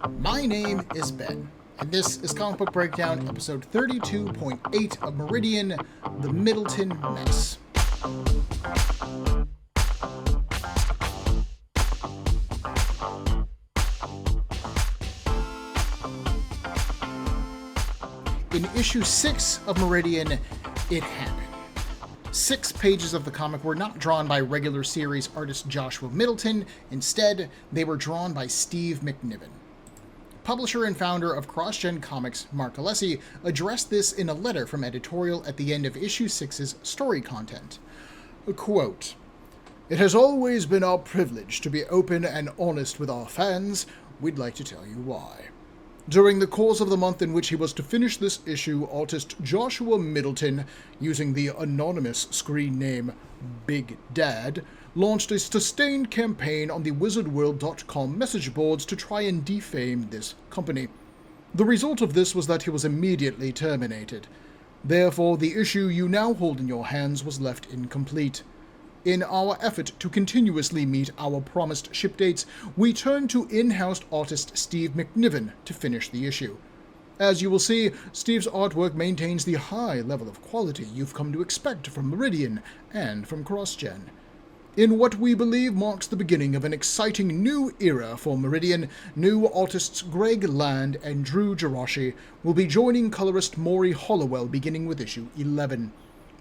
My name is Ben, and this is Comic Book Breakdown, episode 32.8 of Meridian, the Middleton Mess. In issue 6 of Meridian, it happened. 6 pages of the comic were not drawn by regular series artist Joshua Middleton. Instead, they were drawn by Steve McNiven. Publisher and founder of CrossGen Comics, Michael Atiyeh, addressed this in a letter from editorial at the end of issue 6's story content. Quote, "It has always been our privilege to be open and honest with our fans. We'd like to tell you why. During the course of the month in which he was to finish this issue, artist Joshua Middleton, using the anonymous screen name Big Dad, launched a sustained campaign on the wizardworld.com message boards to try and defame this company. The result of this was that he was immediately terminated. Therefore, the issue you now hold in your hands was left incomplete. In our effort to continuously meet our promised ship dates, we turned to in-house artist Steve McNiven to finish the issue. As you will see, Steve's artwork maintains the high level of quality you've come to expect from Meridian and from CrossGen. In what we believe marks the beginning of an exciting new era for Meridian, new artists Greg Land and Drew Jarashi will be joining colorist Maury Hollowell beginning with issue 11.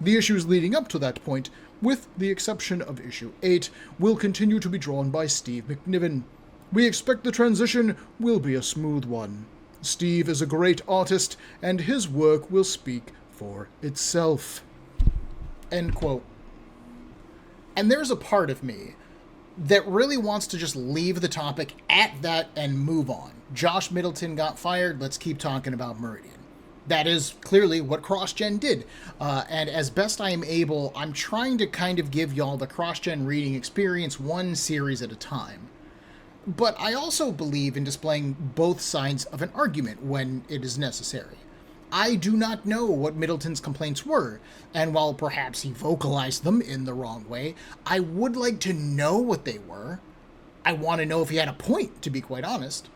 The issues leading up to that point, with the exception of issue 8, will continue to be drawn by Steve McNiven. We expect the transition will be a smooth one. Steve is a great artist, and his work will speak for itself." End quote. And there's a part of me that really wants to just leave the topic at that and move on. Josh Middleton got fired, let's keep talking about Meridian. That is clearly what CrossGen did. And as best I am able, I'm trying to kind of give y'all the CrossGen reading experience one series at a time. But I also believe in displaying both sides of an argument when it is necessary. I do not know what Middleton's complaints were, and while perhaps he vocalized them in the wrong way, I would like to know what they were. I want to know if he had a point, to be quite honest.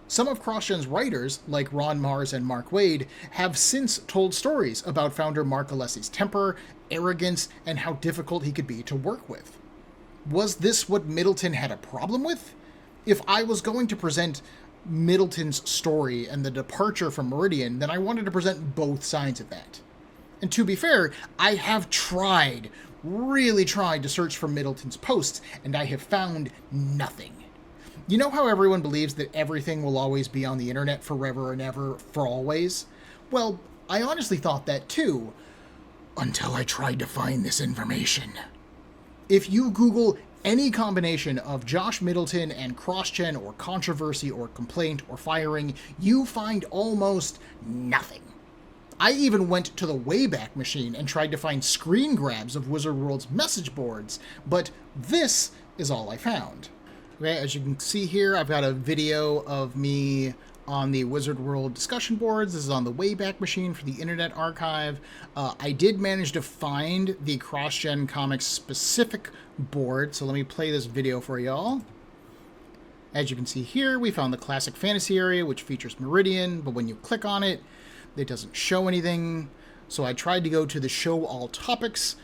Some of CrossGen's writers, like Ron Mars and Mark Waid, have since told stories about founder Michael Atiyeh's temper, arrogance, and how difficult he could be to work with. Was this what Middleton had a problem with? If I was going to present Middleton's story and the departure from Meridian, then I wanted to present both sides of that. And to be fair, I have really tried to search for Middleton's posts, and I have found nothing. You know how everyone believes that everything will always be on the internet forever and ever, for always? Well, I honestly thought that too, until I tried to find this information. If you Google any combination of Josh Middleton and CrossGen or controversy or complaint or firing, you find almost nothing. I even went to the Wayback Machine and tried to find screen grabs of Wizard World's message boards, but this is all I found. Okay, as you can see here, I've got a video of me on the Wizard World discussion boards. This is on the Wayback Machine for the Internet Archive. I did manage to find the CrossGen Comics specific board, so let me play this video for y'all. As you can see here, we found the Classic Fantasy area, which features Meridian, but when you click on it, it doesn't show anything. So I tried to go to the Show All Topics,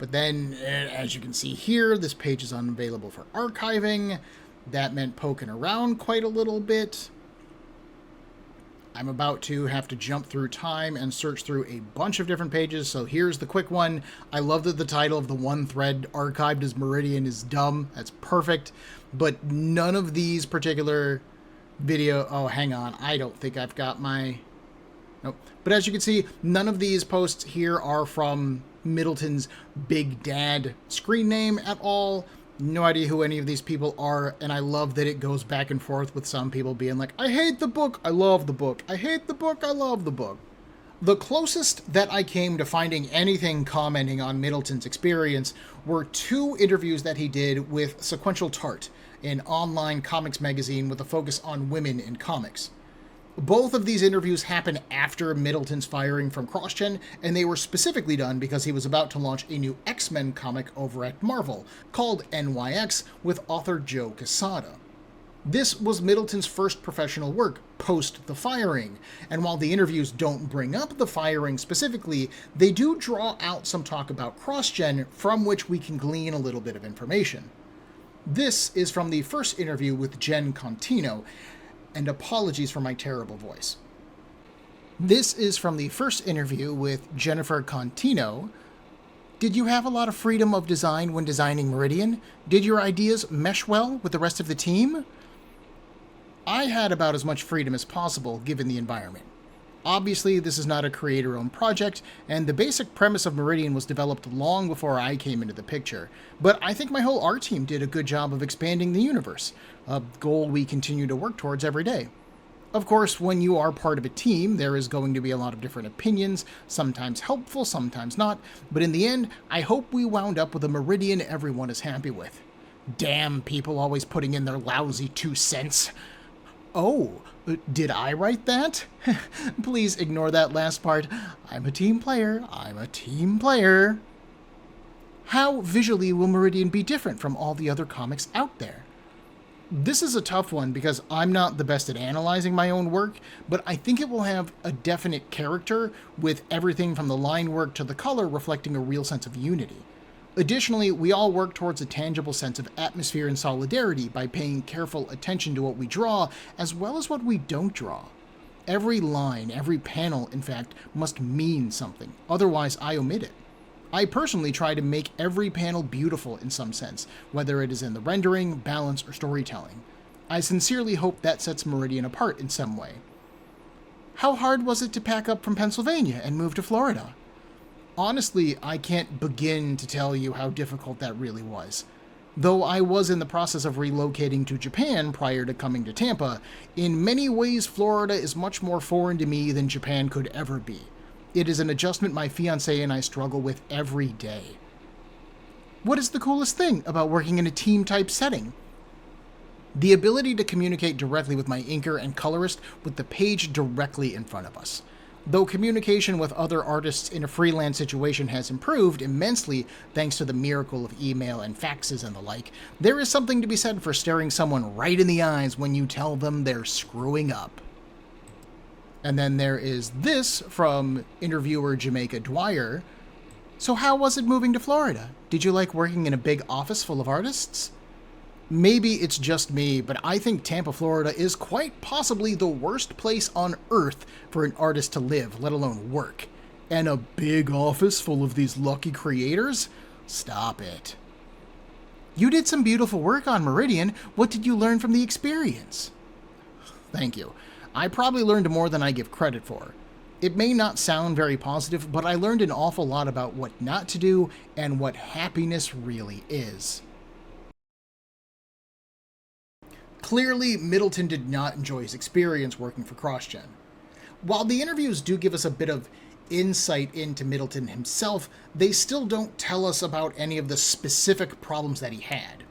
but then, as you can see here, this page is unavailable for archiving. That meant poking around quite a little bit. I'm about to have to jump through time and search through a bunch of different pages, so here's the quick one. I love that the title of the one thread archived as Meridian is dumb. That's perfect. But none of these particular oh, hang on. I don't think I've got my... Nope. But as you can see, none of these posts here are from Middleton's Big Dad screen name at all. No idea who any of these people are, and I love that it goes back and forth with some people being like, I hate the book, I love the book. I hate the book, I love the book. The closest that I came to finding anything commenting on Middleton's experience were 2 interviews that he did with Sequential Tart, an online comics magazine with a focus on women in comics. Both of these interviews happened after Middleton's firing from CrossGen, and they were specifically done because he was about to launch a new X-Men comic over at Marvel, called NYX, with author Joe Quesada. This was Middleton's first professional work post the firing, and while the interviews don't bring up the firing specifically, they do draw out some talk about CrossGen from which we can glean a little bit of information. This is from the first interview with Jen Contino, and apologies for my terrible voice. This is from the first interview with Jennifer Contino. Did you have a lot of freedom of design when designing Meridian? Did your ideas mesh well with the rest of the team? I had about as much freedom as possible given the environment. Obviously, this is not a creator-owned project, and the basic premise of Meridian was developed long before I came into the picture, but I think my whole art team did a good job of expanding the universe, a goal we continue to work towards every day. Of course, when you are part of a team, there is going to be a lot of different opinions, sometimes helpful, sometimes not, but in the end, I hope we wound up with a Meridian everyone is happy with. Damn people always putting in their lousy 2 cents. Oh, did I write that? Please ignore that last part. I'm a team player. How visually will Meridian be different from all the other comics out there? This is a tough one because I'm not the best at analyzing my own work, but I think it will have a definite character with everything from the line work to the color reflecting a real sense of unity. Additionally, we all work towards a tangible sense of atmosphere and solidarity by paying careful attention to what we draw, as well as what we don't draw. Every line, every panel, in fact, must mean something, otherwise I omit it. I personally try to make every panel beautiful in some sense, whether it is in the rendering, balance, or storytelling. I sincerely hope that sets Meridian apart in some way. How hard was it to pack up from Pennsylvania and move to Florida? Honestly, I can't begin to tell you how difficult that really was. Though I was in the process of relocating to Japan prior to coming to Tampa, in many ways Florida is much more foreign to me than Japan could ever be. It is an adjustment my fiancé and I struggle with every day. What is the coolest thing about working in a team-type setting? The ability to communicate directly with my inker and colorist with the page directly in front of us. Though communication with other artists in a freelance situation has improved immensely thanks to the miracle of email and faxes and the like, there is something to be said for staring someone right in the eyes when you tell them they're screwing up. And then there is this from interviewer Jamaica Dwyer. So how was it moving to Florida? Did you like working in a big office full of artists? Maybe it's just me, but I think Tampa, Florida is quite possibly the worst place on earth for an artist to live, let alone work. And a big office full of these lucky creators? Stop it. You did some beautiful work on Meridian. What did you learn from the experience? Thank you. I probably learned more than I give credit for. It may not sound very positive, but I learned an awful lot about what not to do and what happiness really is. Clearly, Middleton did not enjoy his experience working for CrossGen. While the interviews do give us a bit of insight into Middleton himself, they still don't tell us about any of the specific problems that he had.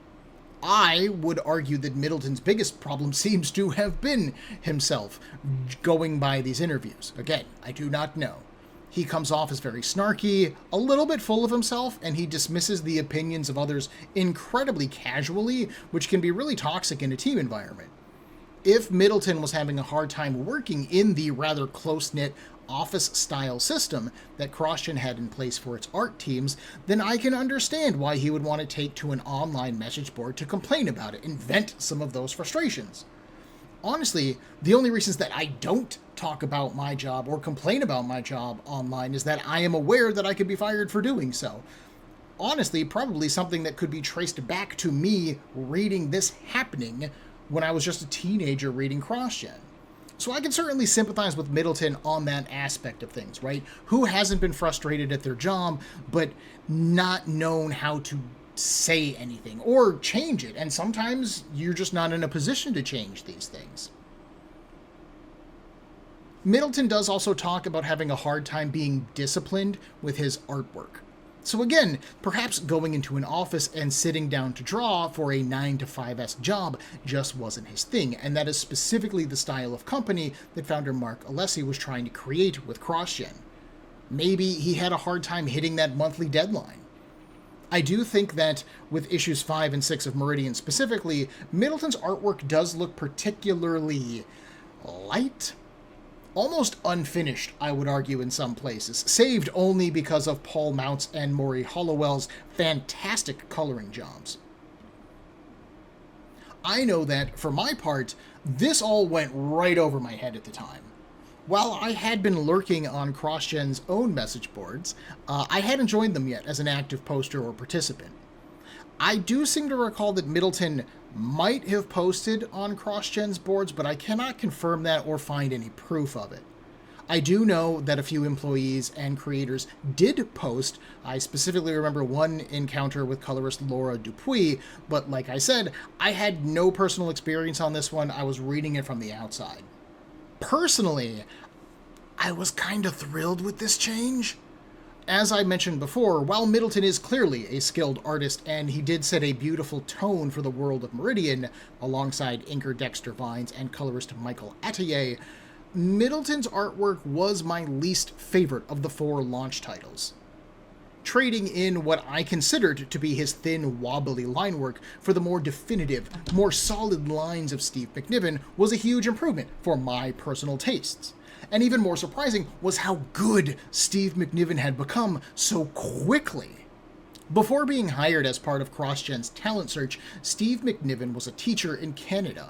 I would argue that Middleton's biggest problem seems to have been himself, going by these interviews. Again, I do not know. He comes off as very snarky, a little bit full of himself, and he dismisses the opinions of others incredibly casually, which can be really toxic in a team environment. If Middleton was having a hard time working in the rather close-knit office-style system that CrossGen had in place for its art teams, then I can understand why he would want to take to an online message board to complain about it and vent some of those frustrations. Honestly, the only reasons that I don't talk about my job or complain about my job online is that I am aware that I could be fired for doing so. Honestly, probably something that could be traced back to me reading this happening when I was just a teenager reading CrossGen. So I can certainly sympathize with Middleton on that aspect of things, right? Who hasn't been frustrated at their job, but not known how to say anything or change it, and sometimes you're just not in a position to change these things. Middleton does also talk about having a hard time being disciplined with his artwork. So again, perhaps going into an office and sitting down to draw for a 9 to 5-esque job just wasn't his thing, and that is specifically the style of company that founder Michael Atiyeh was trying to create with CrossGen. Maybe he had a hard time hitting that monthly deadline. I do think that with issues 5 and 6 of Meridian specifically, Middleton's artwork does look particularly light, almost unfinished, I would argue, in some places, saved only because of Paul Mounts and Maury Hollowell's fantastic coloring jobs. I know that, for my part, this all went right over my head at the time. While I had been lurking on CrossGen's own message boards, I hadn't joined them yet as an active poster or participant. I do seem to recall that Middleton might have posted on CrossGen's boards, but I cannot confirm that or find any proof of it. I do know that a few employees and creators did post. I specifically remember one encounter with colorist Laura Dupuis, but like I said, I had no personal experience on this one. I was reading it from the outside. Personally, I was kind of thrilled with this change. As I mentioned before, while Middleton is clearly a skilled artist, and he did set a beautiful tone for the world of Meridian, alongside inker Dexter Vines and colorist Michael Atiyeh, Middleton's artwork was my least favorite of the 4 launch titles. Trading in what I considered to be his thin, wobbly line work for the more definitive, more solid lines of Steve McNiven was a huge improvement for my personal tastes. And even more surprising was how good Steve McNiven had become so quickly. Before being hired as part of CrossGen's talent search, Steve McNiven was a teacher in Canada.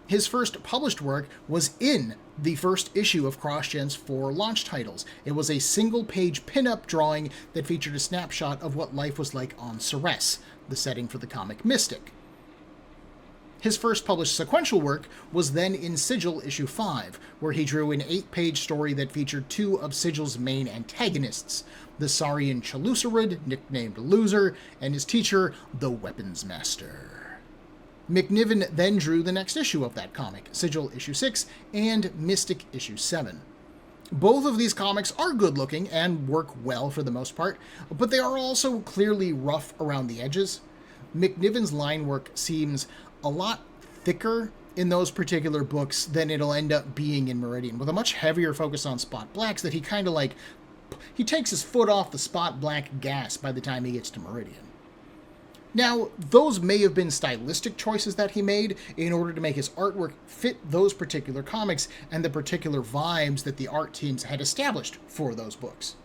His first published work was in the first issue of CrossGen's 4 launch titles. It was a single-page pin-up drawing that featured a snapshot of what life was like on Ceres, the setting for the comic Mystic. His first published sequential work was then in Sigil issue 5, where he drew an 8-page story that featured 2 of Sigil's main antagonists, the Saurian Chalusarid, nicknamed Loser, and his teacher, the Weapons Master. McNiven then drew the next issue of that comic, Sigil issue 6 and Mystic issue 7. Both of these comics are good-looking and work well for the most part, but they are also clearly rough around the edges. McNiven's line work seems a lot thicker in those particular books than it'll end up being in Meridian, with a much heavier focus on spot blacks that he kind of like... he takes his foot off the spot black gas by the time he gets to Meridian. Now, those may have been stylistic choices that he made in order to make his artwork fit those particular comics and the particular vibes that the art teams had established for those books.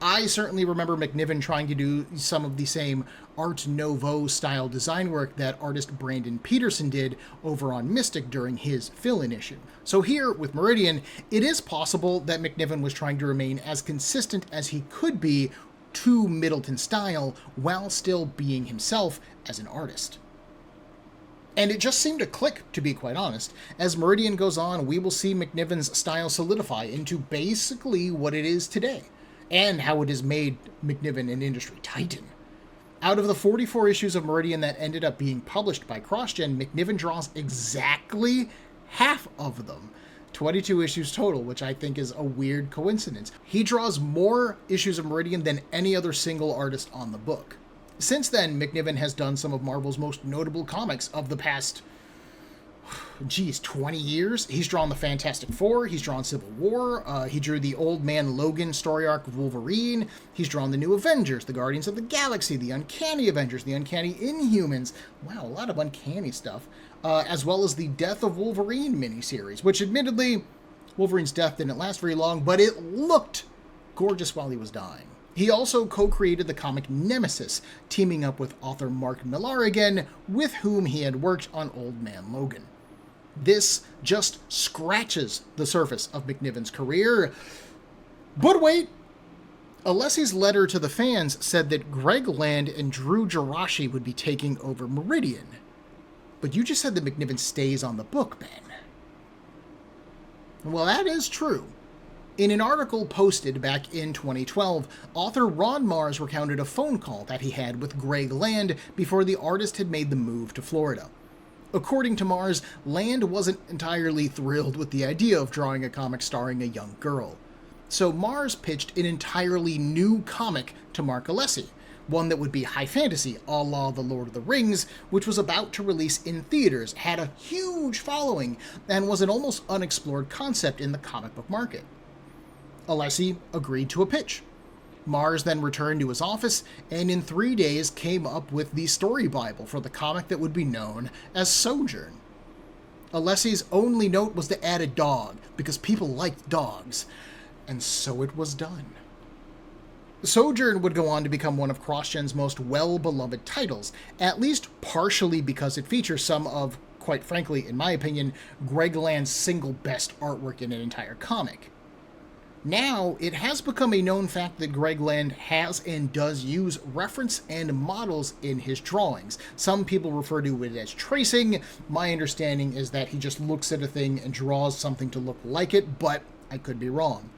I certainly remember McNiven trying to do some of the same Art Nouveau style design work that artist Brandon Peterson did over on Mystic during his fill-in issue. So here, with Meridian, it is possible that McNiven was trying to remain as consistent as he could be to Middleton style while still being himself as an artist. And it just seemed to click, to be quite honest. As Meridian goes on, we will see McNiven's style solidify into basically what it is today, and how it has made McNiven an industry titan. Out of the 44 issues of Meridian that ended up being published by CrossGen, McNiven draws exactly half of them. 22 issues total, which I think is a weird coincidence. He draws more issues of Meridian than any other single artist on the book. Since then, McNiven has done some of Marvel's most notable comics of the past, 20 years. He's drawn the Fantastic Four, he's drawn Civil War, he drew the Old Man Logan story arc of Wolverine, he's drawn the New Avengers, the Guardians of the Galaxy, the Uncanny Avengers, the Uncanny Inhumans, wow, a lot of uncanny stuff, as well as the Death of Wolverine miniseries, which admittedly, Wolverine's death didn't last very long, but it looked gorgeous while he was dying. He also co-created the comic Nemesis, teaming up with author Mark Millar again, with whom he had worked on Old Man Logan. This just scratches the surface of McNiven's career. But wait! Alessi's letter to the fans said that Greg Land and Drew Jarashi would be taking over Meridian. But you just said that McNiven stays on the book, Ben. Well, that is true. In an article posted back in 2012, author Ron Mars recounted a phone call that he had with Greg Land before the artist had made the move to Florida. According to Mars, Land wasn't entirely thrilled with the idea of drawing a comic starring a young girl. So Mars pitched an entirely new comic to Mark Alessi, one that would be high fantasy, a la The Lord of the Rings, which was about to release in theaters, had a huge following, and was an almost unexplored concept in the comic book market. Alessi agreed to a pitch. Mars then returned to his office and in 3 days came up with the story Bible for the comic that would be known as Sojourn. Alessi's only note was to add a dog, because people liked dogs, and so it was done. Sojourn would go on to become one of CrossGen's most well-beloved titles, at least partially because it features some of, quite frankly, in my opinion, Greg Land's single best artwork in an entire comic. Now, it has become a known fact that Greg Land has and does use reference and models in his drawings. Some people refer to it as tracing. My understanding is that he just looks at a thing and draws something to look like it, but I could be wrong.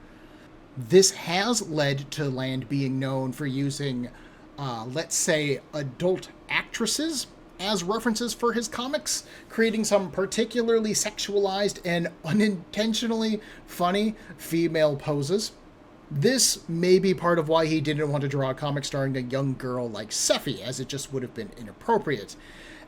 This has led to Land being known for using, let's say, adult actresses as references for his comics, creating some particularly sexualized and unintentionally funny female poses. This may be part of why he didn't want to draw a comic starring a young girl like Seffi, as it just would have been inappropriate.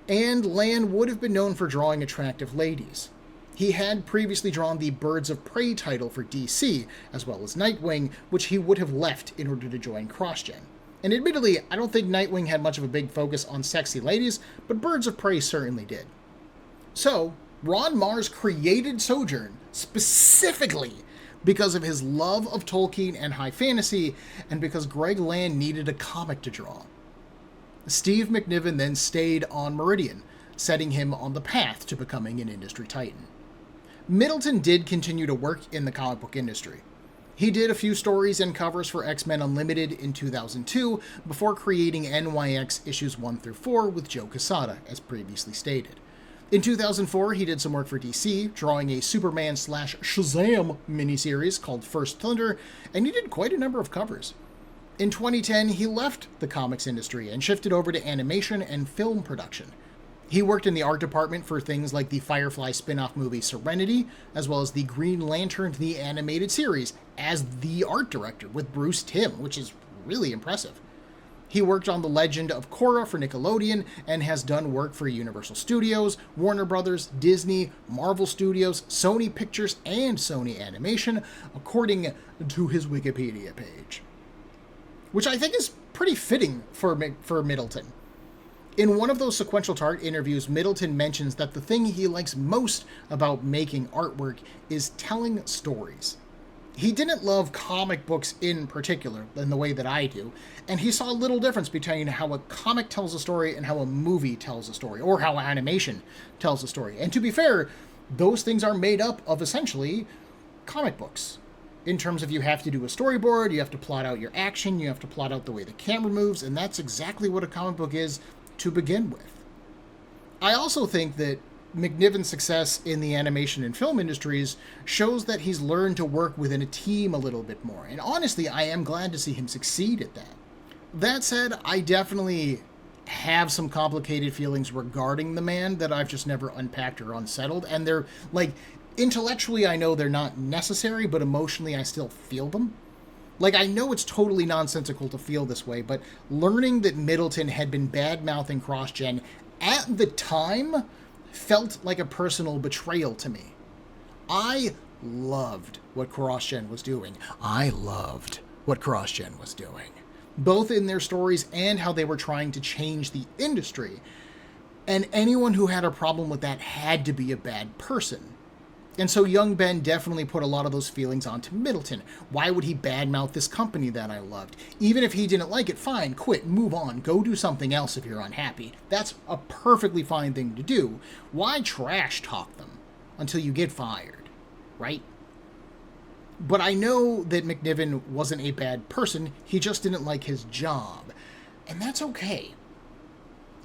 And Land would have been known for drawing attractive ladies. He had previously drawn the Birds of Prey title for DC, as well as Nightwing, which he would have left in order to join CrossGen. And admittedly, I don't think Nightwing had much of a big focus on sexy ladies, but Birds of Prey certainly did. So, Ron Marz created Sojourn specifically because of his love of Tolkien and high fantasy, and because Greg Land needed a comic to draw. Steve McNiven then stayed on Meridian, setting him on the path to becoming an industry titan. Middleton did continue to work in the comic book industry. He did a few stories and covers for X-Men Unlimited in 2002 before creating NYX issues 1 through 4 with Joe Quesada, as previously stated. In 2004, he did some work for DC, drawing a Superman/Shazam miniseries called First Thunder, and he did quite a number of covers. In 2010, he left the comics industry and shifted over to animation and film production. He worked in the art department for things like the Firefly spin-off movie Serenity, as well as the Green Lantern the Animated Series, as the art director with Bruce Timm, which is really impressive. He worked on The Legend of Korra for Nickelodeon, and has done work for Universal Studios, Warner Brothers, Disney, Marvel Studios, Sony Pictures, and Sony Animation, according to his Wikipedia page. Which I think is pretty fitting for Middleton. In one of those sequential tart interviews, Middleton mentions that the thing he likes most about making artwork is telling stories. He didn't love comic books in particular, in the way that I do, and he saw a little difference between how a comic tells a story and how a movie tells a story, or how animation tells a story. And to be fair, those things are made up of essentially comic books. In terms of you have to do a storyboard, you have to plot out your action, you have to plot out the way the camera moves, and that's exactly what a comic book is to begin with. I also think that McNiven's success in the animation and film industries shows that he's learned to work within a team a little bit more, and honestly, I am glad to see him succeed at that. That said, I definitely have some complicated feelings regarding the man that I've just never unpacked or unsettled, and they're, like, intellectually I know they're not necessary, but emotionally I still feel them. Like, I know it's totally nonsensical to feel this way, but learning that Middleton had been bad-mouthing CrossGen at the time felt like a personal betrayal to me. I loved what CrossGen was doing. Both in their stories and how they were trying to change the industry. And anyone who had a problem with that had to be a bad person. And so young Ben definitely put a lot of those feelings onto Middleton. Why would he badmouth this company that I loved? Even if he didn't like it, fine, quit, move on, go do something else if you're unhappy. That's a perfectly fine thing to do. Why trash talk them until you get fired, right? But I know that McNiven wasn't a bad person, he just didn't like his job. And that's okay.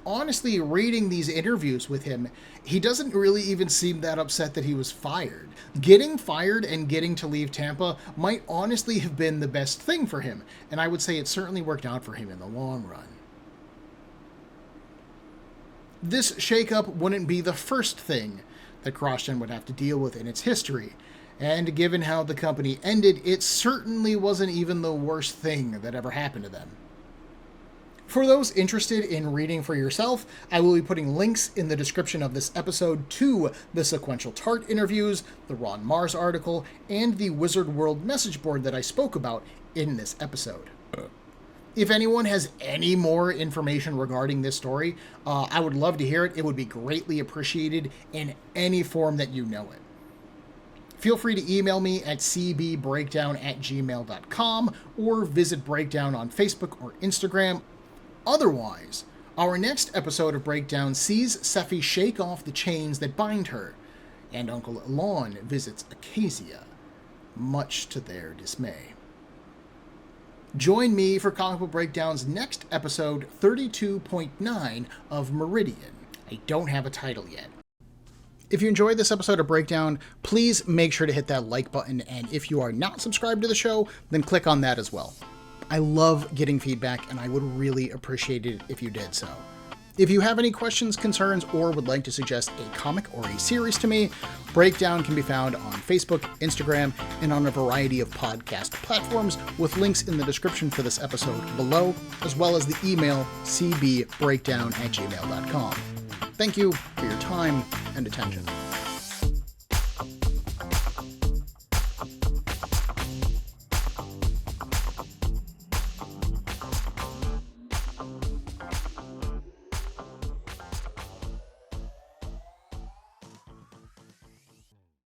Honestly, reading these interviews with him, he doesn't really even seem that upset that he was fired. Getting fired and getting to leave Tampa might honestly have been the best thing for him, and I would say it certainly worked out for him in the long run. This shakeup wouldn't be the first thing that CrossGen would have to deal with in its history, and given how the company ended, it certainly wasn't even the worst thing that ever happened to them. For those interested in reading for yourself, I will be putting links in the description of this episode to the sequential tart interviews, the Ron Marz article, and the Wizard World message board that I spoke about in this episode. If anyone has any more information regarding this story, I would love to hear it. It would be greatly appreciated in any form that you know it. Feel free to email me at cbbreakdown@gmail.com or visit Breakdown on Facebook or Instagram. Otherwise, our next episode of Breakdown sees Seffi shake off the chains that bind her, and Uncle Elon visits Acacia, much to their dismay. Join me for Comic Book Breakdown's next episode, 32.9 of Meridian. I don't have a title yet. If you enjoyed this episode of Breakdown, please make sure to hit that like button, and if you are not subscribed to the show, then click on that as well. I love getting feedback, and I would really appreciate it if you did so. If you have any questions, concerns, or would like to suggest a comic or a series to me, Breakdown can be found on Facebook, Instagram, and on a variety of podcast platforms, with links in the description for this episode below, as well as the email cbbreakdown@gmail.com. Thank you for your time and attention.